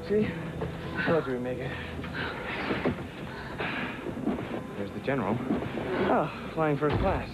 See? I told you we'd make it. There's the general. Oh, flying first class.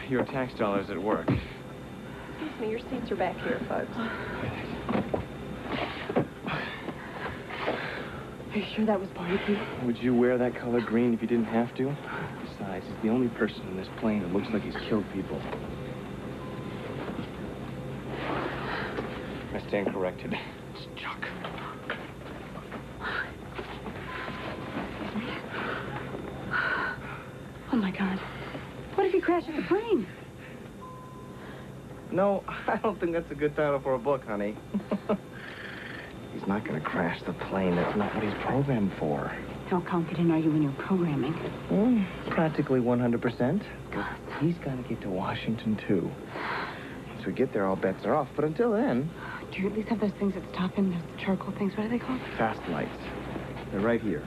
Your tax dollars at work. Excuse me, your seats are back here, folks. Are you sure that was barbecue? Would you wear that color green if you didn't have to? Besides, he's the only person in this plane that looks like he's killed people. I stand corrected. It's Chuck. Oh, my God. What if he crashes the plane? No, I don't think that's a good title for a book, honey. He's not going to crash the plane. That's not what he's programmed for. How confident are you in your programming? Practically 100%. He's got to get to Washington, too. Once we get there, all bets are off. But until then... Do you at least have those things that stop him, those charcoal things? What are they called? Fast lights. They're right here.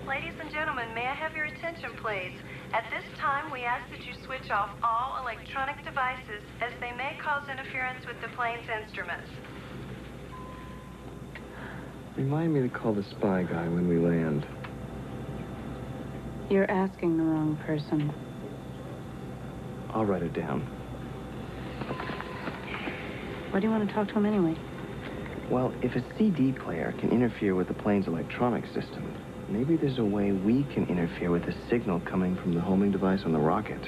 Ladies and gentlemen, may I have your attention, please? At this time, we ask that you switch off all electronic devices as they may cause interference with the plane's instruments. Remind me to call the spy guy when we land. You're asking the wrong person. I'll write it down. Why do you want to talk to him anyway? Well, if a CD player can interfere with the plane's electronic system, maybe there's a way we can interfere with the signal coming from the homing device on the rocket.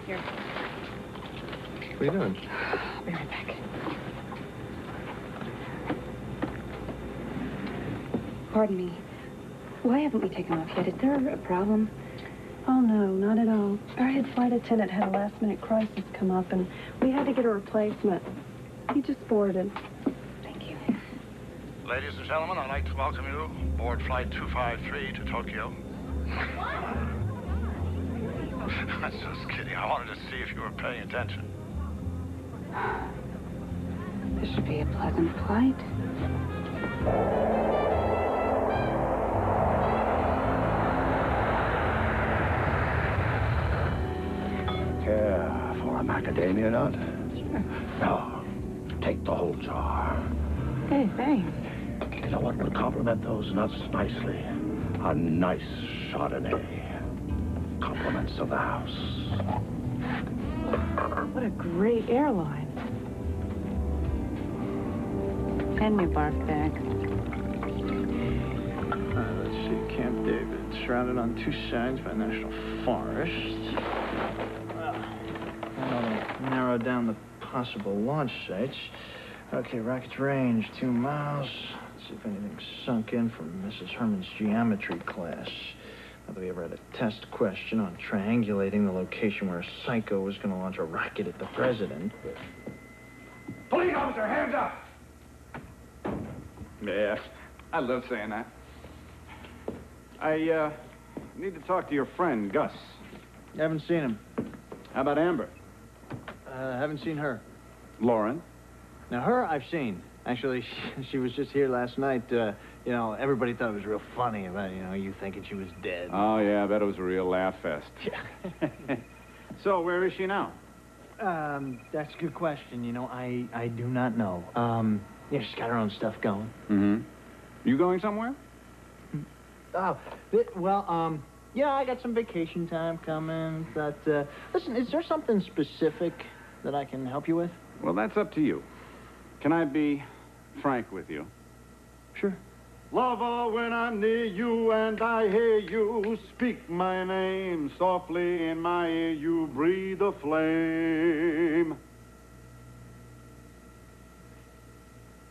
Here. What are you doing? I'll be right back. Pardon me. Why haven't we taken off yet? Is there a problem? Oh, no, not at all. Our head flight attendant had a last-minute crisis come up, and we had to get a replacement. He just boarded. Thank you. Ladies and gentlemen, I'd like to welcome you aboard Flight 253 to Tokyo. I'm just kidding. I wanted to see if you were paying attention. This should be a pleasant flight. Care for a macadamia nut? Sure. No. Take the whole jar. Hey, thanks. You know what would complement those nuts nicely? A nice Chardonnay. Compliments of the house. What a great airline. Hand me a bark bag. Let's see, Camp David, surrounded on two sides by national forest. That'll narrow down the possible launch sites. Okay, rocket's range, 2 miles. Let's see if anything's sunk in from Mrs. Herman's geometry class. Not that we ever had a test question on triangulating the location where a psycho was going to launch a rocket at the president. Police officer, hands up! Yeah, I love saying that. I need to talk to your friend, Gus. Haven't seen him. How about Amber? Haven't seen her. Lauren? Now, her I've seen. Actually, she was just here last night. You know, everybody thought it was real funny about, you know, you thinking she was dead. Oh, yeah, I bet it was a real laugh fest. Yeah. So, where is she now? That's a good question. You know, I do not know. Yeah, she's got her own stuff going. Mm-hmm. You going somewhere? Oh, well, yeah, I got some vacation time coming, but, listen, is there something specific that I can help you with? Well, that's up to you. Can I be frank with you? Sure. Lover, when I'm near you and I hear you speak my name softly in my ear, you breathe a flame.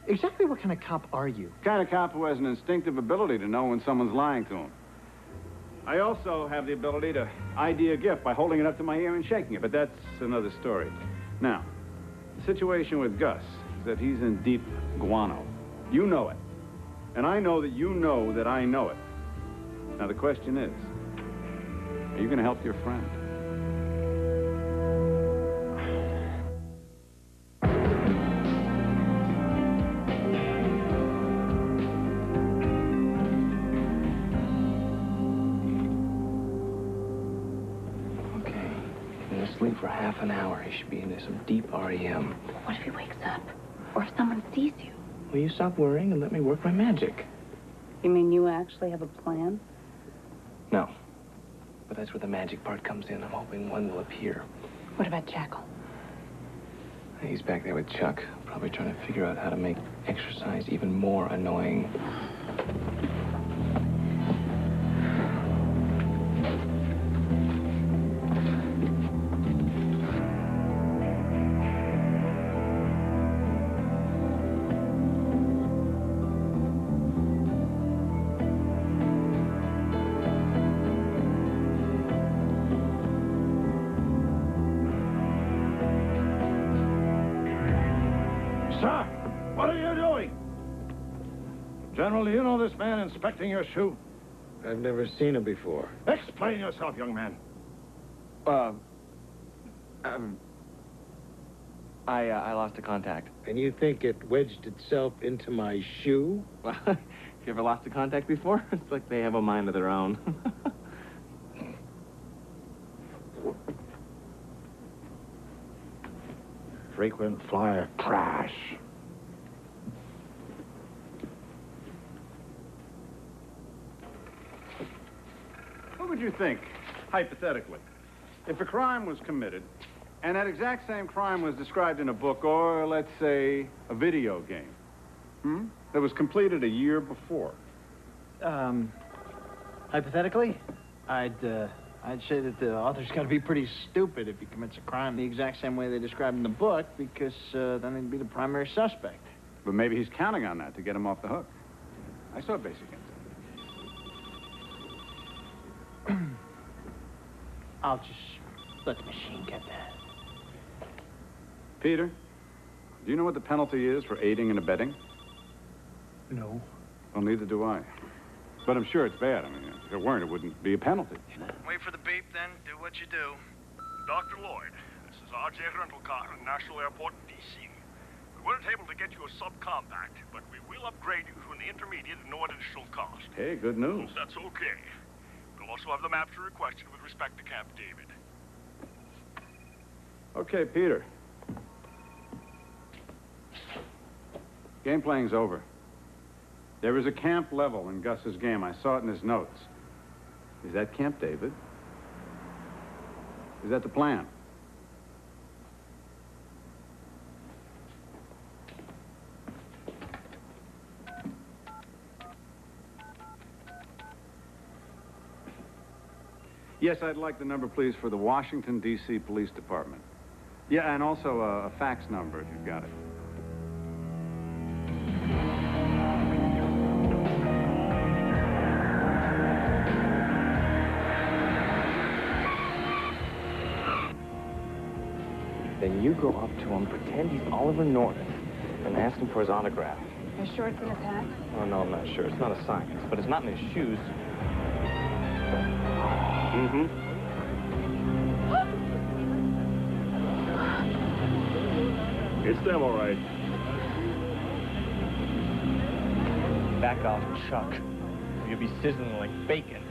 Exactly what kind of cop are you? Kind of cop who has an instinctive ability to know when someone's lying to him. I also have the ability to ID a gift by holding it up to my ear and shaking it, but that's another story. Now, the situation with Gus is that he's in deep guano. You know it. And I know that you know that I know it. Now, the question is, are you going to help your friend? for half an hour, he should be into some deep REM. What if he wakes up? Or if someone sees you? Will you stop worrying and let me work my magic? You mean you actually have a plan? No. But that's where the magic part comes in. I'm hoping one will appear. What about Jackal? He's back there with Chuck, probably trying to figure out how to make exercise even more annoying. Sir, what are you doing? General, do you know this man inspecting your shoe? I've never seen him before. Explain yourself, young man. I lost a contact. And you think it wedged itself into my shoe? Well, have you ever lost a contact before? It's like they have a mind of their own. Frequent flyer crash. What would you think, hypothetically, if a crime was committed and that exact same crime was described in a book or, let's say, a video game, that was completed a year before? Hypothetically, I'd say that the author's got to be pretty stupid if he commits a crime the exact same way they described in the book, because then he'd be the primary suspect. But maybe he's counting on that to get him off the hook. I saw Basic Instinct. I'll just let the machine get that. Peter, do you know what the penalty is for aiding and abetting? No. Well, neither do I. But I'm sure it's bad. I mean, if it weren't, it wouldn't be a penalty. Wait for the beep, then. Do what you do. Dr. Lloyd, this is RJ Rental Car at National Airport, D.C. We weren't able to get you a subcompact, but we will upgrade you to an intermediate at no additional cost. Hey, good news. That's okay. We'll also have the maps you requested with respect to Camp David. Okay, Peter. Game playing's over. There is a camp level in Gus's game. I saw it in his notes. Is that Camp David? Is that the plan? Yes, I'd like the number, please, for the Washington, D.C. Police Department. Yeah, and also a fax number, if you've got it. Then you go up to him, pretend he's Oliver Norton, and ask him for his autograph. Are you sure it's an attack? Oh, no, I'm not sure. It's not a science, but it's not in his shoes. It's them, all right. Back off, Chuck. You'll be sizzling like bacon.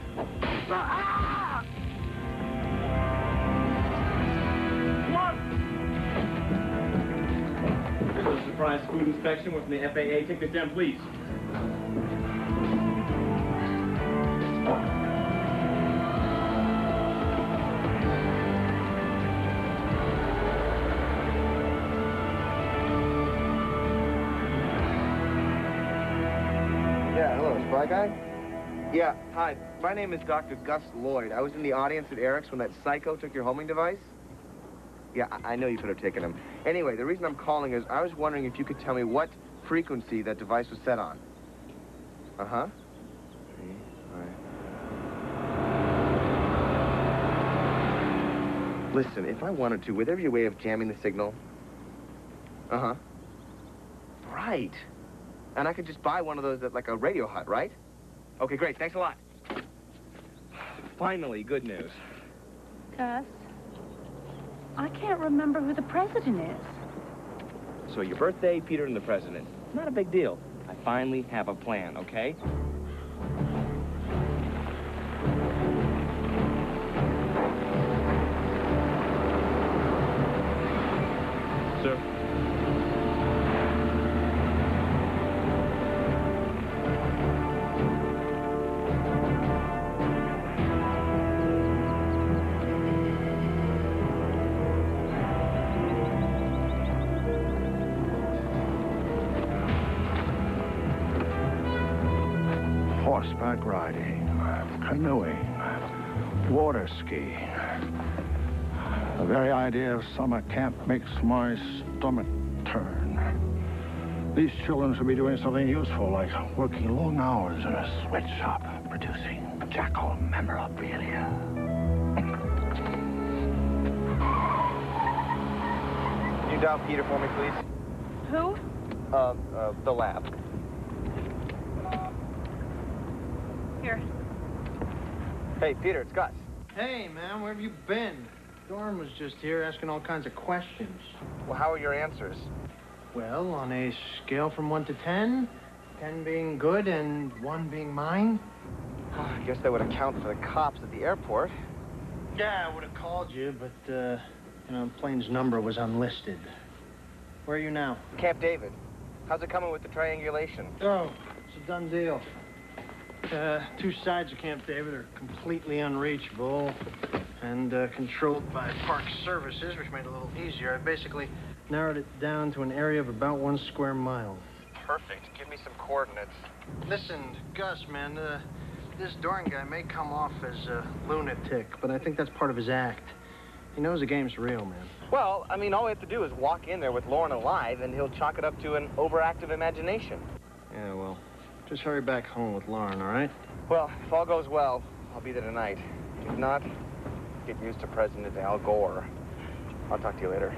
There's a surprise food inspection. We're from the FAA. Take this down, please. Yeah, hello, Spy Guy? Yeah, hi. My name is Dr. Gus Lloyd. I was in the audience at Eric's when that psycho took your homing device. Yeah, I know you could have taken him. Anyway, the reason I'm calling is I was wondering if you could tell me what frequency that device was set on. Uh-huh. Listen, if I wanted to, would there be a way of jamming the signal? Uh-huh. Right. And I could just buy one of those at, like, a Radio Hut, right? Okay, great. Thanks a lot. Finally, good news. Gus, I can't remember who the president is. So your birthday, Peter, and the president. Not a big deal. I finally have a plan, okay? horseback riding, canoeing, water skiing. The very idea of summer camp makes my stomach turn. These children should be doing something useful, like working long hours in a sweatshop, producing Jackal memorabilia. Can you dial Peter for me, please? Who? The lab. Here. Hey, Peter, it's Gus. Hey, man, where have you been? Dorn was just here asking all kinds of questions. Well, how are your answers? Well, on a scale from 1 to 10, 10 being good and 1 being mine. I guess that would account for the cops at the airport. Yeah, I would have called you, but, the plane's number was unlisted. Where are you now? Camp David. How's it coming with the triangulation? Oh, it's a done deal. 2 sides of Camp David are completely unreachable and controlled by Park Services, which made it a little easier. I basically narrowed it down to an area of about 1 square mile. Perfect. Give me some coordinates. Listen, Gus, man, this Dorn guy may come off as a lunatic, but I think that's part of his act. He knows the game's real, man. Well, I mean, all we have to do is walk in there with Lauren alive, and he'll chalk it up to an overactive imagination. Yeah, well, just hurry back home with Lauren, all right? Well, if all goes well, I'll be there tonight. If not, get used to President Al Gore. I'll talk to you later.